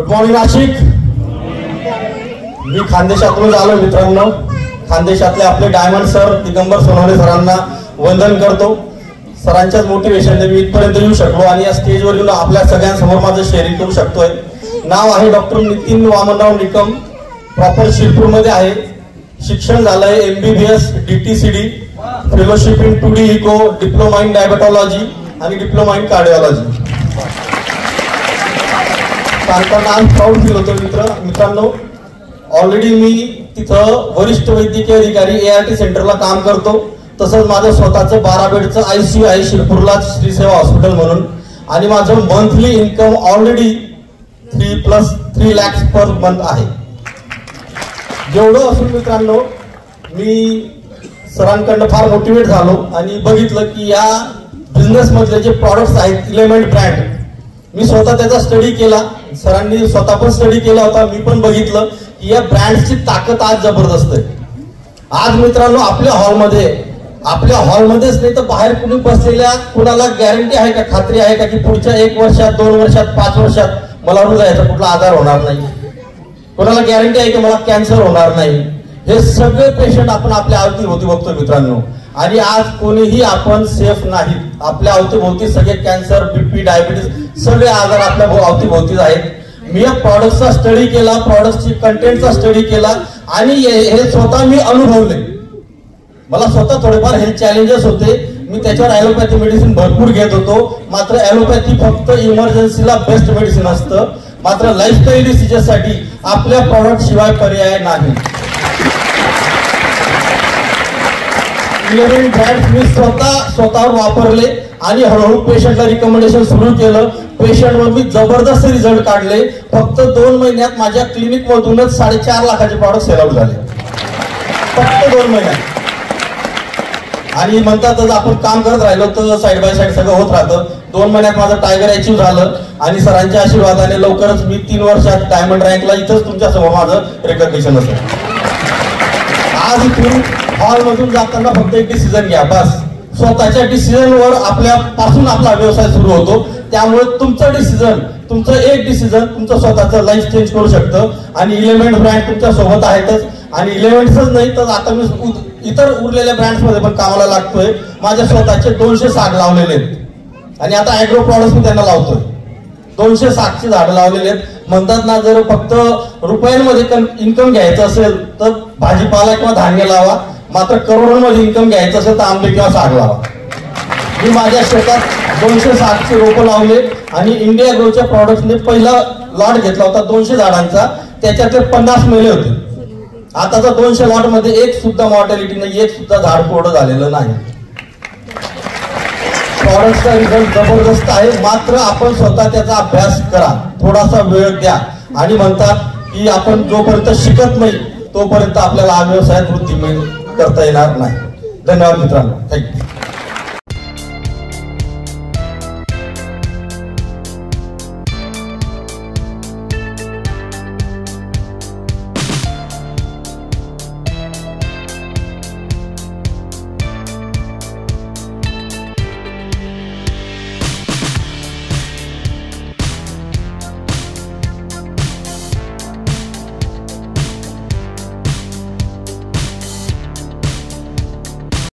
Good morning Nashik. मी खानदेशातून आलो मित्रांनो। खानदेशातले आपले डायमंड सर दिगंबर सोनवणे सरांना वंदन करतो। सरांच्याच मोटिवेशनने मी इथपर्यंत येऊ शकलो आणि या स्टेजवर येऊन आपल्या सगळ्यांसमोर माझं शेअरिंग करू शकतोय। नाव आहे डॉक्टर नितीन वामनराव निकम, प्रॉपर शिरपूर मध्ये आहे। शिक्षण झालंय MBBS DTCD, fellowship in 2D echo, diploma in diabetology आणि डिप्लोमा इन कार्डिओलॉजी। सांगताना आज प्राऊड फील होतो मित्रांनो। ऑलरेडी मी तिथं वरिष्ठ वैद्यकीय अधिकारी ART सेंटरला काम करतो। तसंच माझं स्वतःचं 12 बेडचं ICU आहे शिरपूरला श्री सेवा हॉस्पिटल म्हणून, आणि माझं monthly income already 3 lakh per month आहे। जेवढं असून मित्रांनो मी सरांकडनं फार मोटिवेट झालो आणि बघितलं की या बिझनेस मधले जे प्रॉडक्ट्स आहेत इलेमेंट ब्रँड, मी स्वतः त्याचा स्टडी केला। सरांनी स्वतः पण स्टडी केला होता, मी पण बघितलं की या ब्रँडची ताकद आज जबरदस्त आहे। आज मित्रांनो आपल्या हॉलमध्येच नाही तर बाहेर कुणी बसलेल्या कुणाला गॅरंटी आहे का, खात्री आहे का की पुढच्या 1 वर्षात 2 वर्षात 5 वर्षात मला हृदयाचा कुठला आजार होणार नाही? कोणाला गॅरंटी आहे की मला कॅन्सर होणार नाही? हे सगळे पेशंट आपण आपल्या अवतीभोवती बघतो मित्रांनो, आणि आज कोणीही आपण सेफ नाही। आपल्या अवतीभोवती सगळे कॅन्सर, BP, डायबिटीज सगळे आजार आपल्या अवतीभोवतीच आहेत। मी या प्रॉडक्टचा स्टडी केला, प्रॉडक्टची कंटेंटचा स्टडी केला आणि हे स्वतः मी अनुभवले। मला स्वतः थोडेफार हेल्थ चॅलेंजेस होते, मी त्याच्यावर ॲलोपॅथी मेडिसिन भरपूर घेत होतो। मात्र ॲलोपॅथी फक्त इमर्जन्सीला बेस्ट मेडिसिन असतं, मात्र लाईफस्टाईल डिसीजेससाठी आपल्या प्रॉडक्ट शिवाय पर्याय नाही। 11 ब्रँड्स मी स्वतःवर वापरले आणि हळूहळू पेशंटला रिकमेंडेशन सुरू केलं। पेशंटवर मी जबरदस्त रिझल्ट काढले। फक्त 2 महिन्यात माझ्या क्लिनिक मधूनच 4.5 लाखाचे प्रॉडक्ट सेल आउट झाले, फक्त 2 महिन्यात। आणि म्हणतातच आपण काम करत राहिलो तर साइड बाय साइड सगळं होत राहतं। 2 महिन्यात माझं टायगर अचीव झालं आणि सरांच्या आशीर्वादाने लवकरच मी 3 वर्षात डायमंड रँकला इथंच तुमच्या समोर माझं रेकग्निशन असेल। आज इथून हॉल मधून जाताना फक्त एक डिसिजन घ्या, बस। स्वतःच्या डिसिजनवर आपल्यापासून आपला व्यवसाय सुरू होतो। त्यामुळे तुमचं एक डिसिजन तुमचं स्वतःचं लाईफ चेंज करू शकतं। आणि इलेमेंट ब्रँड तुमच्या सोबत आहेतच, आणि इलेमेंट्सच नाही तर आता मी इतर उरलेल्या ब्रँड्स मध्ये पण कामाला लागतोय। माझ्या स्वतःचे 200 साग लावलेले आहेत आणि आता ॲग्रो प्रॉडक्ट्स मी त्यांना लावतोय। 200 सागची झाडं लावलेले आहेत। म्हणतात ना, जर फक्त रुपयांमध्ये इन्कम घ्यायचं असेल तर भाजीपाला किंवा धान्य लावा, मात्र करोडोंमध्ये इन्कम घ्यायचं असेल तर आंबे किंवा साग लावा। मी माझ्या शेतात 200 सागची रोपं लावले आणि इंडिया ग्रोच्या प्रॉडक्ट्सने पहिला लॉट घेतला होता 200 झाडांचा, त्याच्यातले 50 मेले होते। आताचा 200 लॉट मध्ये एक सुद्धा मॉर्टॅलिटी नाही, एक सुद्धा झाड कोरडं झालेलं नाही। प्रॉडक्टचा रिझल्ट जबरदस्त आहे, मात्र आपण स्वतः त्याचा अभ्यास करा, थोडासा वेळ द्या। आणि म्हणतात की आपण जोपर्यंत शिकत नाही तोपर्यंत आपल्याला हा व्यवसायात वृद्धी करता येणार नाही। धन्यवाद मित्रांनो, थँक्यू।